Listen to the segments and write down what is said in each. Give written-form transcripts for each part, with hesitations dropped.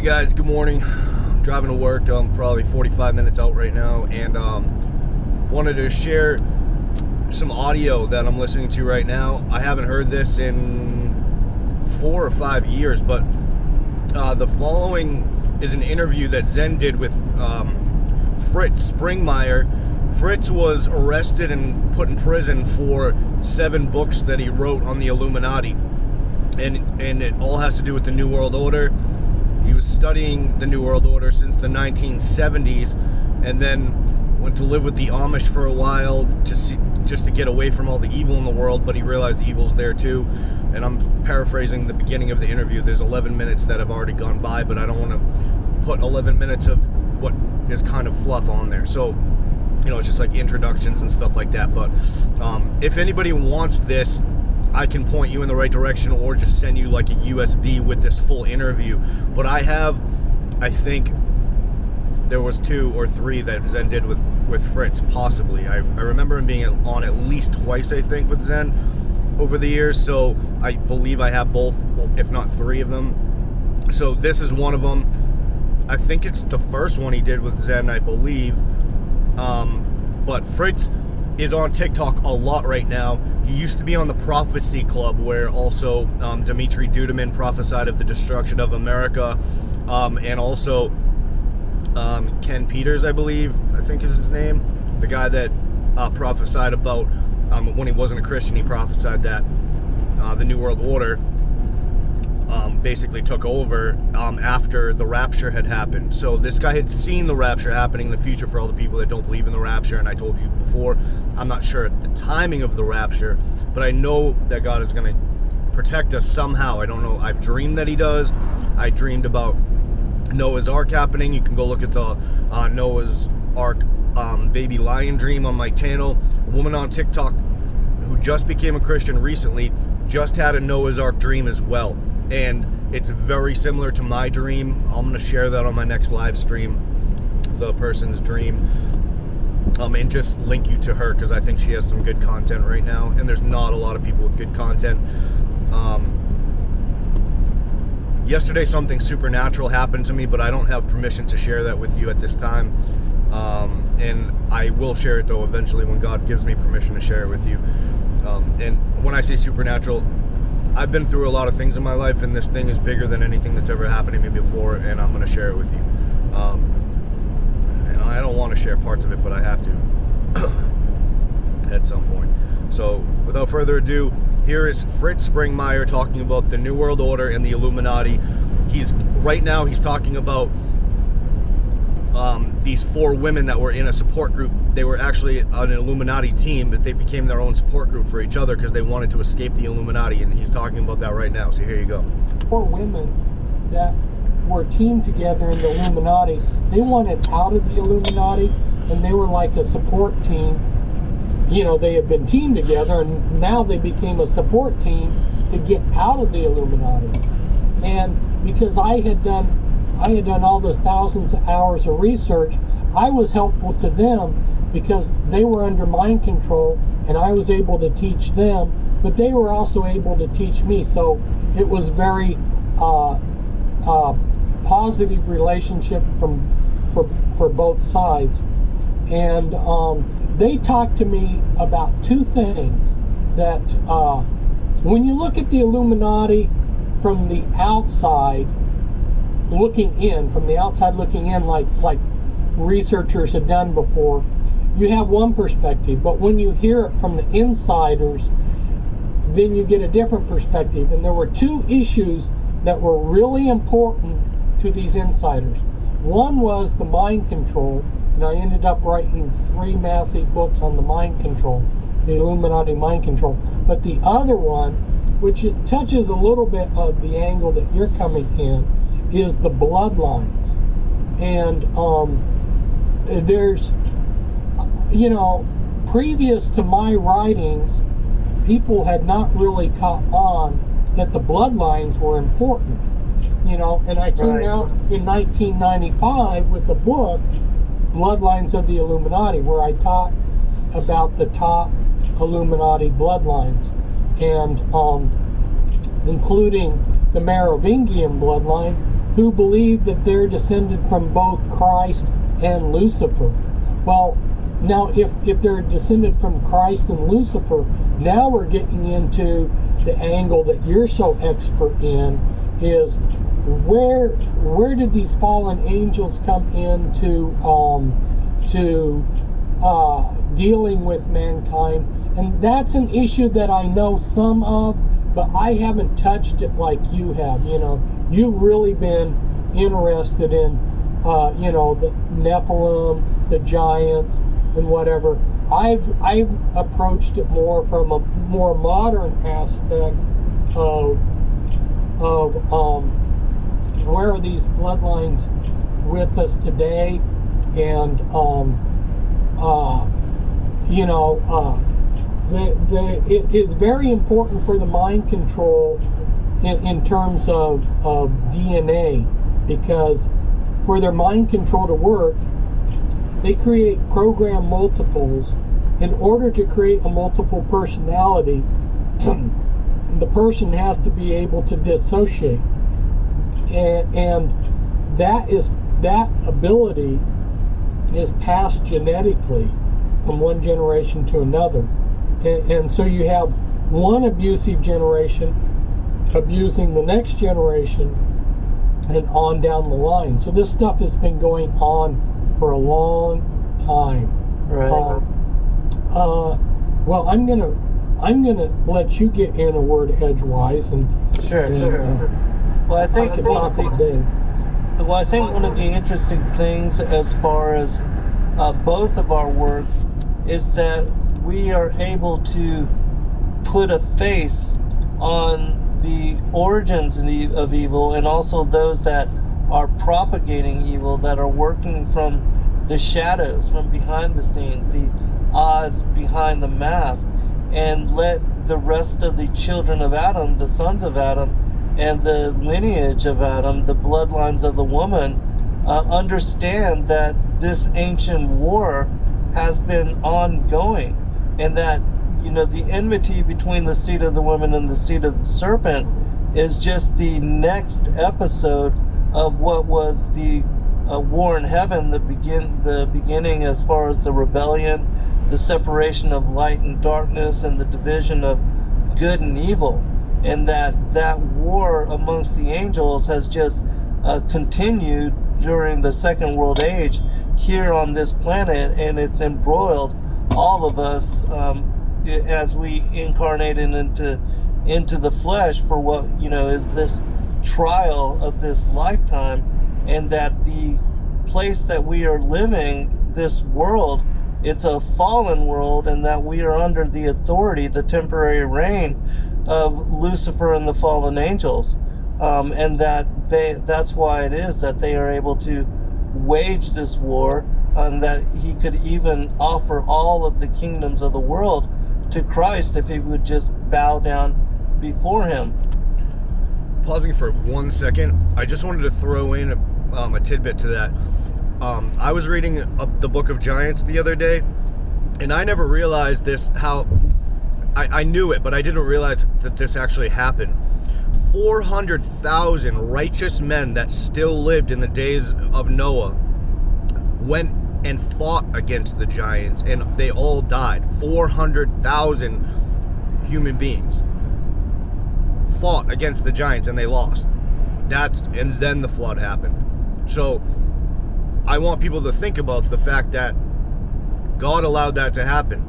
guys, good morning. Driving to work. I'm probably 45 minutes out right now, and wanted to share some audio that I'm listening to right now. I haven't heard this in 4 or 5 years, but the following is an interview that Zen did with Fritz Springmeyer. Fritz was arrested and put in prison for 7 books that he wrote on the Illuminati, and it all has to do with the New World Order. He was studying the New World Order since the 1970s, and then went to live with the Amish for a while just to get away from all the evil in the world, but he realized the evil's there too. And I'm paraphrasing the beginning of the interview. There's 11 minutes that have already gone by, but I don't want to put 11 minutes of what is kind of fluff on there. So, it's just like introductions and stuff like that. But if anybody wants this, I can point you in the right direction or just send you like a USB with this full interview. But I think there was 2 or 3 that Zen did with Fritz, possibly. I remember him being on at least twice, I think, with Zen over the years. So I believe I have both, if not 3 of them. So this is one of them. I think it's the first one he did with Zen, I believe. But Fritz is on TikTok a lot right now. He used to be on the Prophecy Club, where also Dimitri Duduman prophesied of the destruction of America, and also Ken Peters, I think is his name, the guy that prophesied about when he wasn't a Christian, he prophesied that the New World Order basically took over after the rapture had happened. So this guy had seen the rapture happening in the future. For all the people that don't believe in the rapture, and I told you before, I'm not sure at the timing of the rapture, but I know that God is going to protect us somehow. I don't know. I've dreamed that he does. I dreamed about Noah's Ark happening. You can go look at the Noah's Ark baby lion dream on my channel. A woman on TikTok who just became a Christian recently just had a Noah's Ark dream as well. And it's very similar to my dream. I'm going to share that on my next live stream, the person's dream, and just link you to her, because I think she has some good content right now, and there's not a lot of people with good content. Yesterday something supernatural happened to me, but I don't have permission to share that with you at this time, and I will share it though eventually when God gives me permission to share it with you. And when I say supernatural, I've been through a lot of things in my life, and this thing is bigger than anything that's ever happened to me before, and I'm going to share it with you. And I don't want to share parts of it, but I have to at some point. So, without further ado, here is Fritz Springmeyer talking about the New World Order and the Illuminati. Right now he's talking about these 4 women that were in a support group. They were actually on an Illuminati team, but they became their own support group for each other because they wanted to escape the Illuminati, and he's talking about that right now. So here you go. 4 women that were teamed together in the Illuminati. They wanted out of the Illuminati, and they were like a support team. They had been teamed together, and now they became a support team to get out of the Illuminati. And because I had done all those thousands of hours of research, I was helpful to them because they were under mind control, and I was able to teach them, but they were also able to teach me. So it was very positive relationship for both sides. And they talked to me about 2 things that when you look at the Illuminati from the outside looking in, like researchers had done before, you have one perspective, but when you hear it from the insiders, then you get a different perspective. And there were 2 issues that were really important to these insiders. One was the mind control, and I ended up writing 3 massive books on the mind control, the Illuminati mind control. But the other one, which it touches a little bit of the angle that you're coming in, is the bloodlines. And there's, previous to my writings, people had not really caught on that the bloodlines were important. And I came out in 1995 with a book, Bloodlines of the Illuminati, where I taught about the top Illuminati bloodlines, and including the Merovingian bloodline, who believe that they're descended from both Christ and Lucifer. Well, now if they're descended from Christ and Lucifer, now we're getting into the angle that you're so expert in, is where did these fallen angels come into dealing with mankind? And that's an issue that I know some of, but I haven't touched it like you have. You've really been interested in the Nephilim, the giants, and whatever. I've approached it more from a more modern aspect of where are these bloodlines with us today, and it's very important for the mind control in terms of DNA, because for their mind control to work, they create program multiples. In order to create a multiple personality, the person has to be able to dissociate, and that ability is passed genetically from one generation to another. And so you have one abusive generation abusing the next generation and on down the line. So this stuff has been going on for a long time. Right. Well, I'm gonna let you get in a word edgewise, and Sure. Well, I think could talk all day. Well, I think one of the interesting things as far as both of our works is that we are able to put a face on the origins of evil, and also those that are propagating evil, that are working from the shadows, from behind the scenes, the Oz behind the mask, and let the rest of the children of Adam, the sons of Adam, and the lineage of Adam, the bloodlines of the woman, understand that this ancient war has been ongoing, and that the enmity between the seed of the woman and the seed of the serpent is just the next episode of what was the war in heaven, the beginning as far as the rebellion, the separation of light and darkness, and the division of good and evil. And that war amongst the angels has just continued during the Second World Age here on this planet, and it's embroiled all of us as we incarnated into the flesh for what is this trial of this lifetime, and that the place that we are living, this world, it's a fallen world, and that we are under the authority, the temporary reign of Lucifer and the fallen angels, and that's why it is that they are able to wage this war, and that he could even offer all of the kingdoms of the world to Christ if he would just bow down before him. Pausing for 1 second, I just wanted to throw in a tidbit to that. I was reading the Book of Giants the other day, and I never realized this, how I knew it, but I didn't realize that this actually happened. 400,000 righteous men that still lived in the days of Noah went and fought against the giants, and they all died. 400,000 human beings fought against the giants, and they lost. And then the flood happened. So I want people to think about the fact that God allowed that to happen.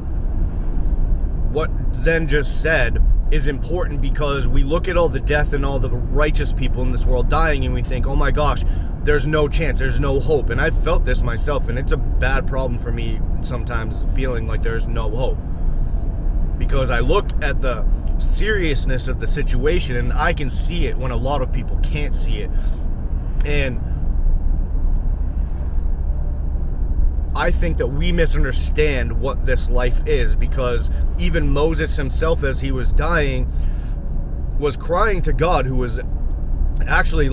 What Zen just said is important, because we look at all the death and all the righteous people in this world dying, and we think, oh my gosh, there's no chance, there's no hope. And I've felt this myself, and it's a bad problem for me sometimes, feeling like there's no hope, because I look at the seriousness of the situation, and I can see it when a lot of people can't see it. And I think that we misunderstand what this life is, because even Moses himself, as he was dying, was crying to God, who was actually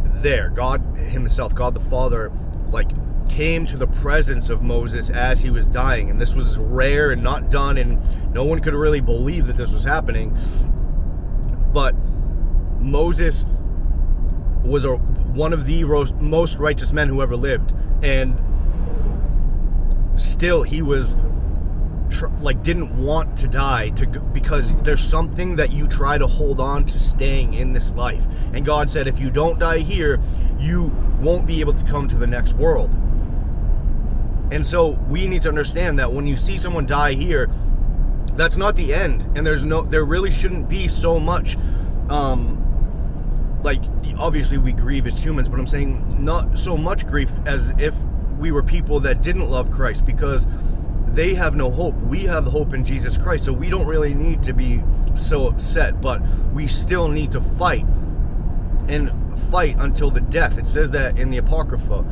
there. God himself, God the Father, came to the presence of Moses as he was dying. And this was rare and not done, and no one could really believe that this was happening. But Moses was one of the most righteous men who ever lived, and still he was didn't want to die because there's something that you try to hold on to staying in this life, and God said if you don't die here, you won't be able to come to the next world. And so we need to understand that when you see someone die here, that's not the end, and there really shouldn't be so much obviously we grieve as humans, but I'm saying not so much grief as if we were people that didn't love Christ, because they have no hope. We have hope in Jesus Christ, so we don't really need to be so upset, but we still need to fight, and fight until the death. It says that in the Apocrypha.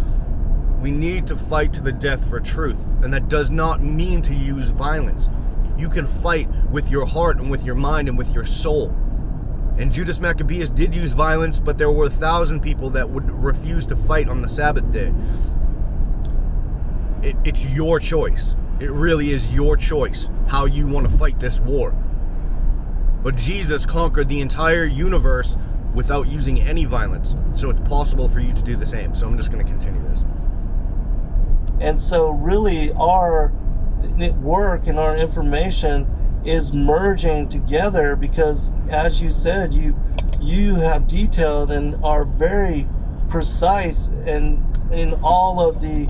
We need to fight to the death for truth, and that does not mean to use violence. You can fight with your heart and with your mind and with your soul. And Judas Maccabeus did use violence, but there were 1,000 people that would refuse to fight on the Sabbath day. It's your choice. It really is your choice how you want to fight this war. But Jesus conquered the entire universe without using any violence. So it's possible for you to do the same. So I'm just going to continue this. And so really our work and our information is merging together, because as you said, you have detailed and are very precise and in all of the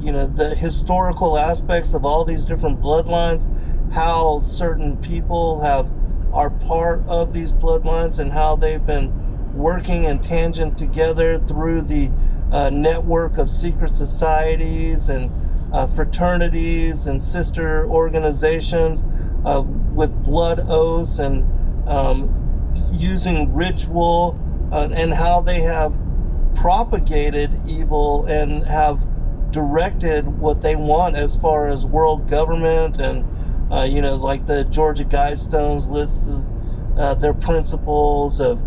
the historical aspects of all these different bloodlines, how certain people are part of these bloodlines, and how they've been working in tangent together through the network of secret societies and fraternities and sister organizations with blood oaths and using ritual, and how they have propagated evil and have directed what they want as far as world government, and like the Georgia Guidestones lists their principles of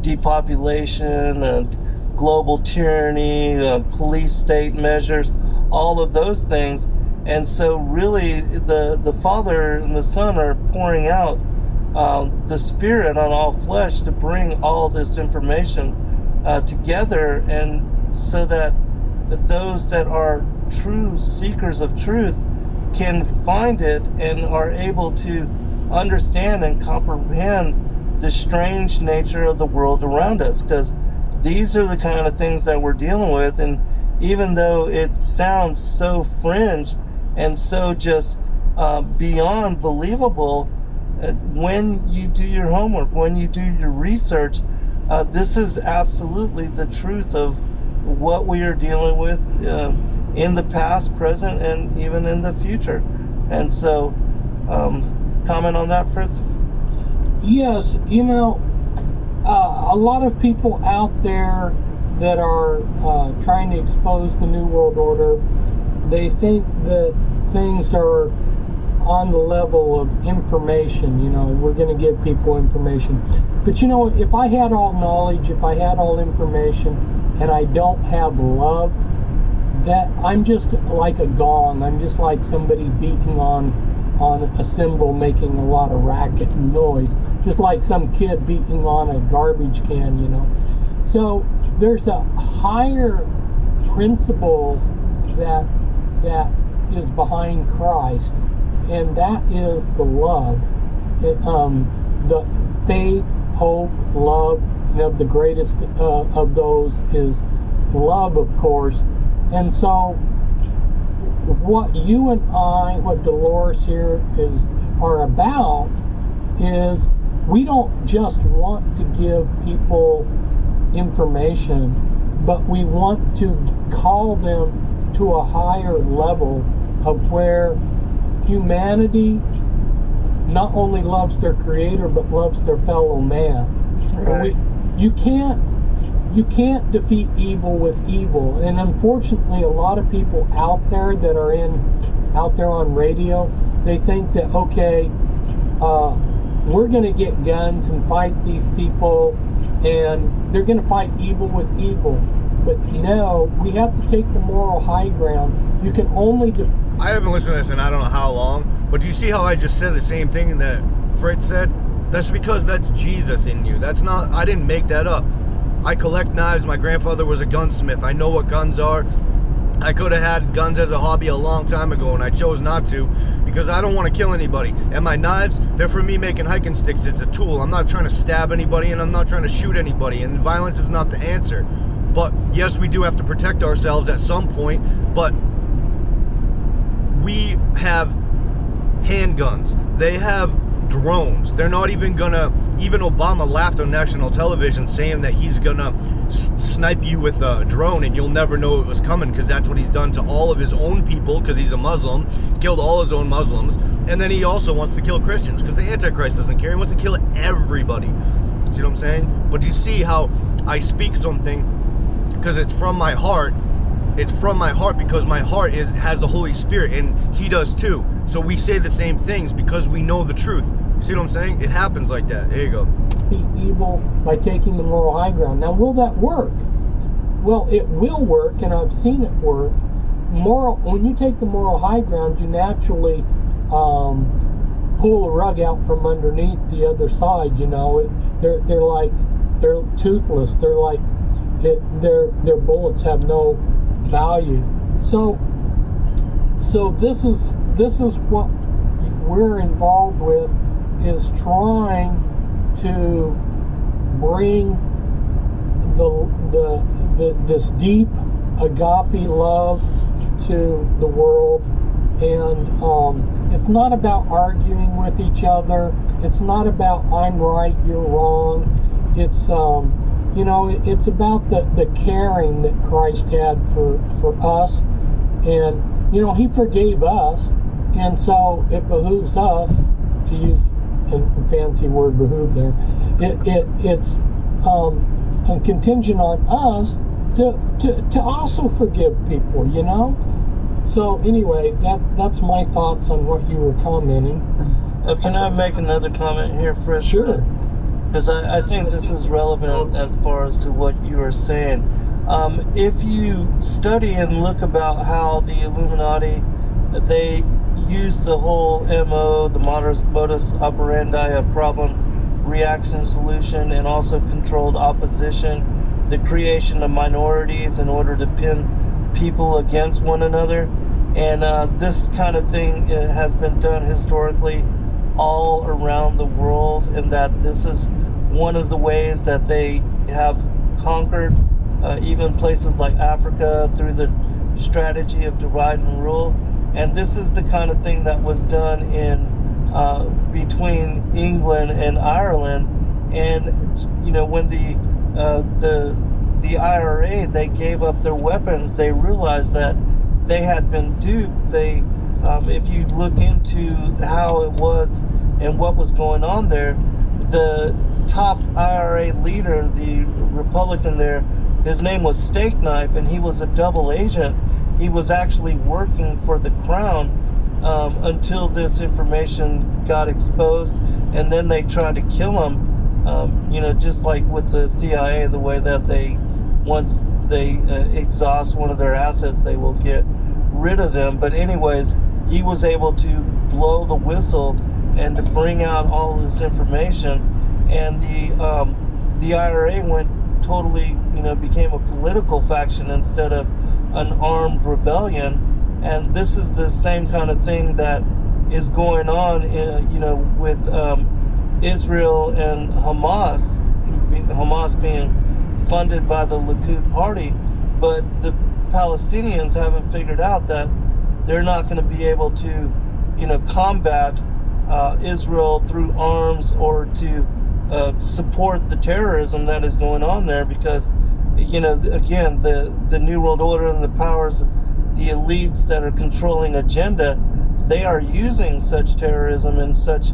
depopulation and global tyranny, police state measures, all of those things. And so really the Father and the Son are pouring out the Spirit on all flesh to bring all this information together, and so that those that are true seekers of truth can find it and are able to understand and comprehend the strange nature of the world around us, because these are the kind of things that we're dealing with. And even though it sounds so fringe and so just beyond believable, when you do your homework, when you do your research, this is absolutely the truth of what we are dealing with in the past, present, and even in the future. And so, comment on that, Fritz? Yes, a lot of people out there that are trying to expose the New World Order, they think that things are on the level of information. We're going to give people information. But if I had all knowledge, if I had all information, and I don't have love, that I'm just like a gong. I'm just like somebody beating on a cymbal, making a lot of racket and noise, just like some kid beating on a garbage can, So there's a higher principle that is behind Christ, and that is the love, the faith, hope, love. The greatest of those is love, of course. And so what you and I, what Dolores here are about, is we don't just want to give people information, but we want to call them to a higher level of where humanity not only loves their Creator, but loves their fellow man. Right. You can't defeat evil with evil. And unfortunately, a lot of people out there that are out there on radio, they think that, okay, we're going to get guns and fight these people, and they're going to fight evil with evil. But no, we have to take the moral high ground. You can only I haven't listened to this in I don't know how long, but do you see how I just said the same thing that Fritz said? That's because that's Jesus in you. That's not, I didn't make that up. I collect knives. My grandfather was a gunsmith. I know what guns are. I could have had guns as a hobby a long time ago, and I chose not to because I don't want to kill anybody. And my knives, they're for me making hiking sticks. It's a tool. I'm not trying to stab anybody, and I'm not trying to shoot anybody, and violence is not the answer. But yes, we do have to protect ourselves at some point, but we have handguns. They have drones. They're not even gonna, even Obama laughed on national television saying that he's gonna snipe you with a drone and you'll never know it was coming, because that's what he's done to all of his own people, because he's a Muslim, killed all his own Muslims. And then he also wants to kill Christians because the Antichrist doesn't care. He wants to kill everybody. See what I'm saying? But you see how I speak something because it's from my heart. It's from my heart because my heart has the Holy Spirit, and he does too. So we say the same things because we know the truth. See what I'm saying? It happens like that. There you go. Be evil by taking the moral high ground. Now, will that work? Well, it will work, and I've seen it work. When you take the moral high ground, you naturally pull the rug out from underneath the other side. You know, they're toothless. They're like their bullets have no value. So this is what we're involved with, is trying to bring this deep agape love to the world. And it's not about arguing with each other. It's not about I'm right, you're wrong. It's it's about the caring that Christ had for us. And he forgave us, and so it behooves us, to use a fancy word, behoove there. It's contingent on us to also forgive people, So anyway, that's my thoughts on what you were commenting. Can I make another comment here, Fritz? Sure. Because I think this is relevant as far as to what you are saying. If you study and look about how the Illuminati, they use the whole MO, the modus operandi of problem, reaction, solution, and also controlled opposition, the creation of minorities in order to pin people against one another. And this kind of thing has been done historically all around the world, and that this is one of the ways that they have conquered even places like Africa through the strategy of divide and rule. And this is the kind of thing that was done in between England and Ireland. And when the IRA, they gave up their weapons, they realized that they had been duped. They if you look into how it was and what was going on there, the top IRA leader, the Republican there, his name was Steak Knife, and he was a double agent. He was actually working for the Crown until this information got exposed, and then they tried to kill him. Just like with the CIA, the way that once they exhaust one of their assets, they will get rid of them. But anyways, he was able to blow the whistle and to bring out all of this information, and the IRA went totally, became a political faction instead of an armed rebellion. And this is the same kind of thing that is going on, with Israel and Hamas being funded by the Likud party. But the Palestinians haven't figured out that they're not going to be able to, combat Israel through arms or to support the terrorism that is going on there, because again, the New World Order and the powers, the elites that are controlling agenda, they are using such terrorism and such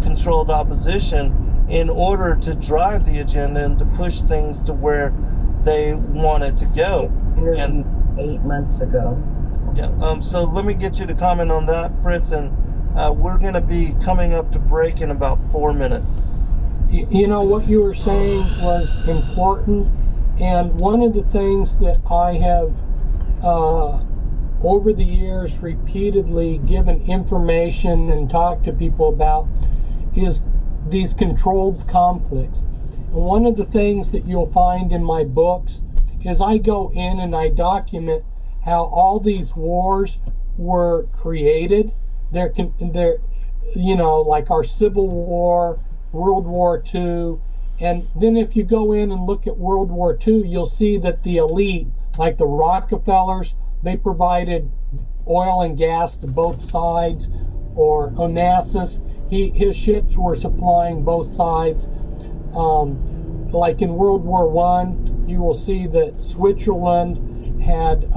controlled opposition in order to drive the agenda and to push things to where they want it to go. And 8 months ago. Yeah. So let me get you to comment on that, Fritz, and we're going to be coming up to break in about 4 minutes. What you were saying was important, and one of the things that I have over the years repeatedly given information and talked to people about is these controlled conflicts. And one of the things that you'll find in my books is I go in and I document how all these wars were created. They're like our Civil War, World War II. And then if you go in and look at World War II, you'll see that the elite, like the Rockefellers, they provided oil and gas to both sides, or Onassis, his ships were supplying both sides. Like in World War I, you will see that Switzerland had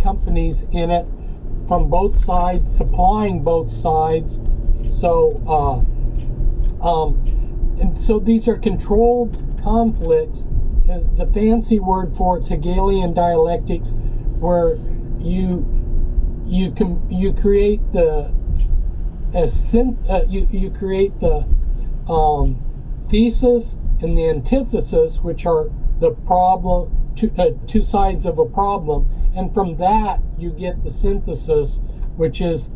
companies in it from both sides, supplying both sides. So, and so these are controlled conflicts. The fancy word for it's Hegelian dialectics, where you create the thesis and the antithesis, which are the problem, two sides of a problem, and from that you get the synthesis, which is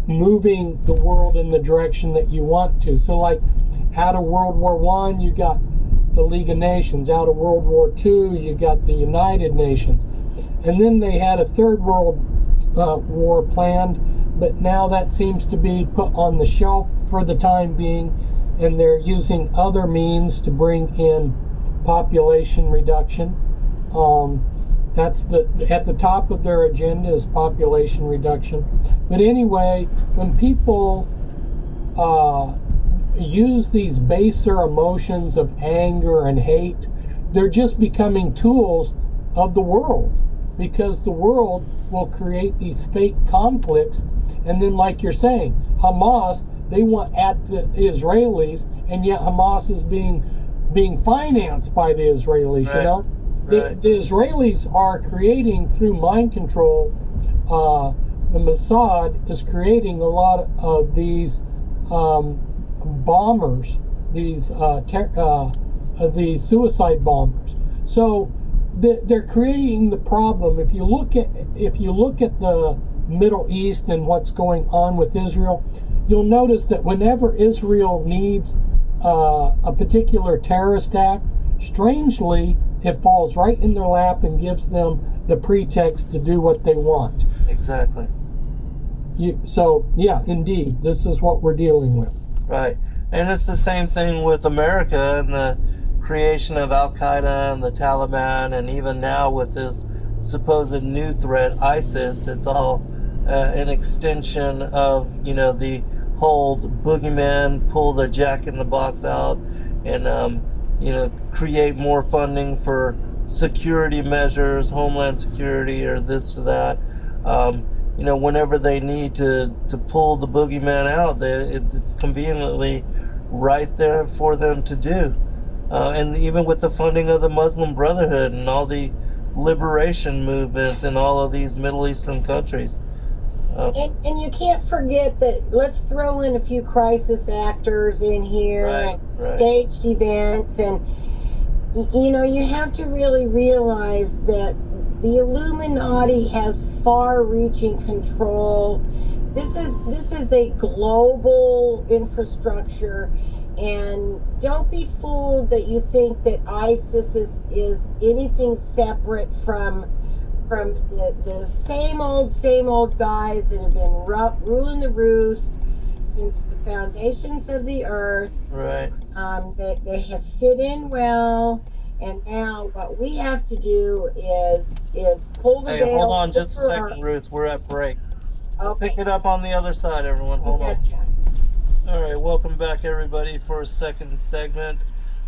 moving the world in the direction that you want to. So like out of World War I, you got the League of Nations. Out of World War II, you got the United Nations. And then they had a third world war planned, but now that seems to be put on the shelf for the time being, and they're using other means to bring in population reduction. That's at the top of their agenda is population reduction. But anyway, when people use these baser emotions of anger and hate, they're just becoming tools of the world, because the world will create these fake conflicts. And then, like you're saying, Hamas, they want at the Israelis, and yet Hamas is being financed by the Israelis. Right. You know, right. The Israelis are creating through mind control. The Mossad is creating a lot of these bombers, these suicide bombers. So they're creating the problem. If you look at the Middle East and what's going on with Israel, you'll notice that whenever Israel needs a particular terrorist act, strangely, it falls right in their lap and gives them the pretext to do what they want. Exactly. So, yeah, indeed, this is what we're dealing with. Right. And it's the same thing with America and the creation of Al-Qaeda and the Taliban, and even now with this supposed new threat, ISIS. It's all an extension of, the whole boogeyman, pull the jack-in-the-box out and, create more funding for security measures, homeland security, or this or that. Whenever they need to pull the boogeyman out, it's conveniently right there for them to do. And even with the funding of the Muslim Brotherhood and all the liberation movements in all of these Middle Eastern countries. And you can't forget that, let's throw in a few crisis actors in here, right. Staged events, and you have to really realize that the Illuminati has far-reaching control. This is a global infrastructure, and don't be fooled that you think that ISIS is anything separate from the same old guys that have been ruling the roost since the foundations of the earth. Right. They have fit in well, and now what we have to do is pull the veil. Hey, hold on just a second, Ruth. We're at break. Okay. Pick it up on the other side, everyone. Hold on. All right, welcome back, everybody, for a second segment.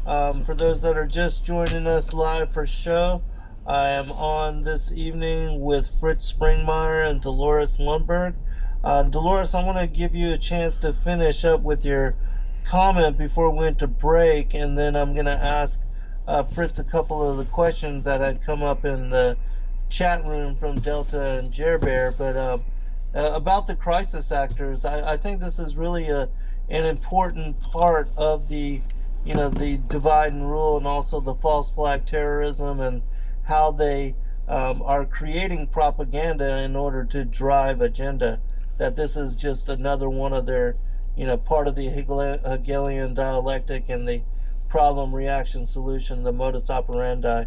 For those that are just joining us live for show, I am on this evening with Fritz Springmeyer and Dolores Lundberg. Dolores, I want to give you a chance to finish up with your comment before we went to break, and then I'm going to ask Fritz a couple of the questions that had come up in the chat room from Delta and Jerbear. But about the crisis actors, I think this is really an important part of the divide and rule, and also the false flag terrorism, and how they are creating propaganda in order to drive agenda. That this is just another one of their, part of the Hegelian dialectic and the problem, reaction, solution, the modus operandi.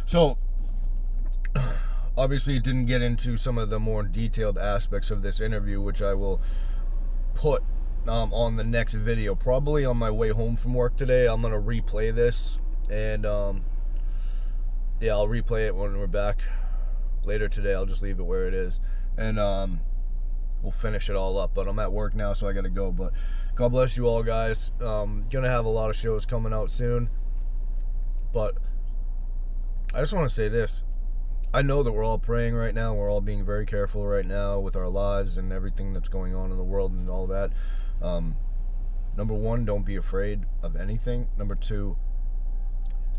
So, obviously, it didn't get into some of the more detailed aspects of this interview, which I will put on the next video. Probably on my way home from work today, I'm going to replay this. And, yeah, I'll replay it when we're back later today. I'll just leave it where it is. And, we'll finish it all up. But I'm at work now, so I got to go. But God bless you all, guys. Gonna have a lot of shows coming out soon. But I just want to say this. I know that we're all praying right now. We're all being very careful right now with our lives and everything that's going on in the world and all that. Number one, don't be afraid of anything. Number two,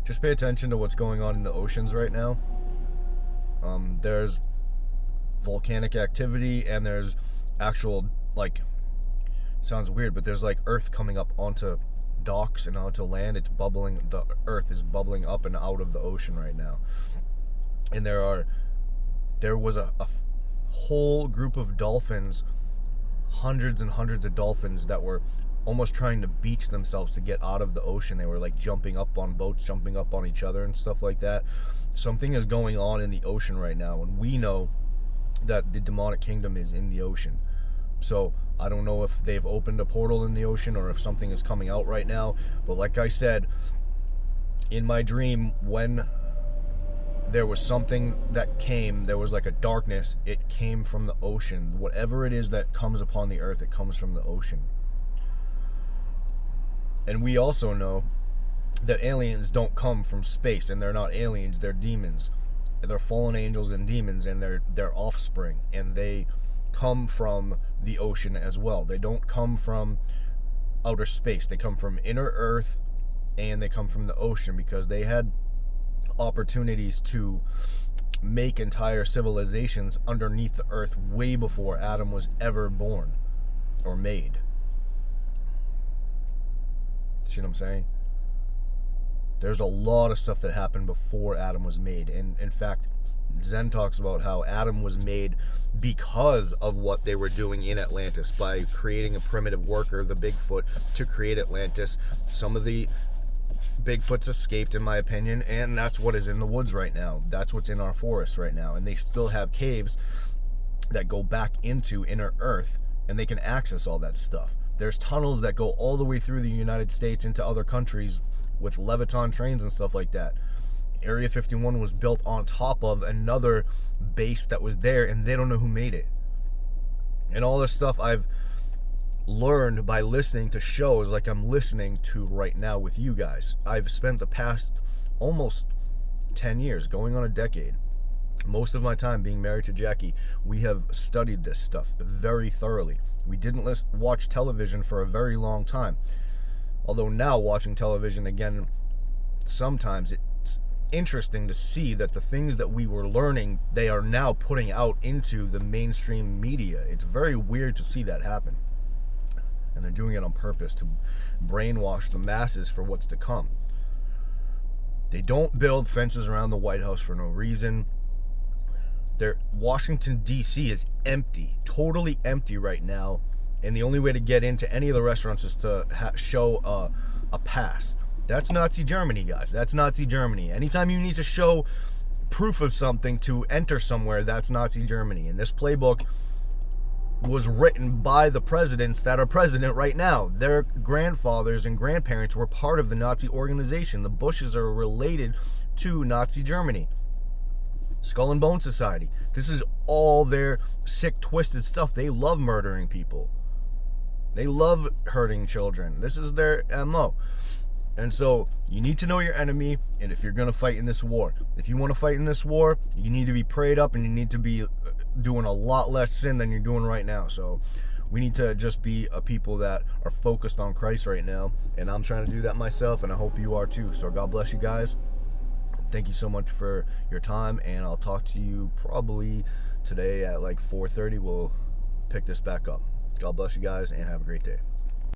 just pay attention to what's going on in the oceans right now. There's volcanic activity and there's actual, like, sounds weird, but there's like earth coming up onto docks and onto land. It's bubbling. The earth is bubbling up and out of the ocean right now. And there was a whole group of dolphins, hundreds and hundreds of dolphins that were almost trying to beach themselves to get out of the ocean. They were like jumping up on boats, jumping up on each other and stuff like that. Something is going on in the ocean right now, and we know that the demonic kingdom is in the ocean. So I don't know if they've opened a portal in the ocean or if something is coming out right now. But like I said, in my dream, when there was something that came, there was like a darkness, it came from the ocean. Whatever it is that comes upon the earth, it comes from the ocean. And we also know that aliens don't come from space, and they're not aliens, they're demons. They're fallen angels and demons, and they're offspring, and they come from the ocean as well. They don't come from outer space. They come from inner earth, and they come from the ocean, because they had opportunities to make entire civilizations underneath the earth way before Adam was ever born or made. See what I'm saying? There's a lot of stuff that happened before Adam was made. And in fact, Zen talks about how Adam was made because of what they were doing in Atlantis, by creating a primitive worker, the Bigfoot, to create Atlantis. Some of the Bigfoots escaped, in my opinion, and that's what is in the woods right now. That's what's in our forests right now. And they still have caves that go back into inner earth, and they can access all that stuff. There's tunnels that go all the way through the United States into other countries with Leviton trains and stuff like that. Area 51 was built on top of another base that was there, and they don't know who made it. And all this stuff I've learned by listening to shows like I'm listening to right now with you guys. I've spent the past almost 10 years, going on a decade, most of my time being married to Jackie. We have studied this stuff very thoroughly. We didn't watch television for a very long time. Although now, watching television again, sometimes it's interesting to see that the things that we were learning, they are now putting out into the mainstream media. It's very weird to see that happen. And they're doing it on purpose to brainwash the masses for what's to come. They don't build fences around the White House for no reason. Washington, D.C. is empty, totally empty right now. And the only way to get into any of the restaurants is to show a pass. That's Nazi Germany, guys. That's Nazi Germany. Anytime you need to show proof of something to enter somewhere, that's Nazi Germany. And this playbook was written by the presidents that are president right now. Their grandfathers and grandparents were part of the Nazi organization. The Bushes are related to Nazi Germany. Skull and Bone Society. This is all their sick, twisted stuff. They love murdering people. They love hurting children. This is their MO. And so you need to know your enemy, and if you're going to fight in this war. If you want to fight in this war, you need to be prayed up, and you need to be doing a lot less sin than you're doing right now. So we need to just be a people that are focused on Christ right now, and I'm trying to do that myself, and I hope you are too. So God bless you guys. Thank you so much for your time, and I'll talk to you probably today at like 4:30. We'll pick this back up. God bless you guys, and have a great day.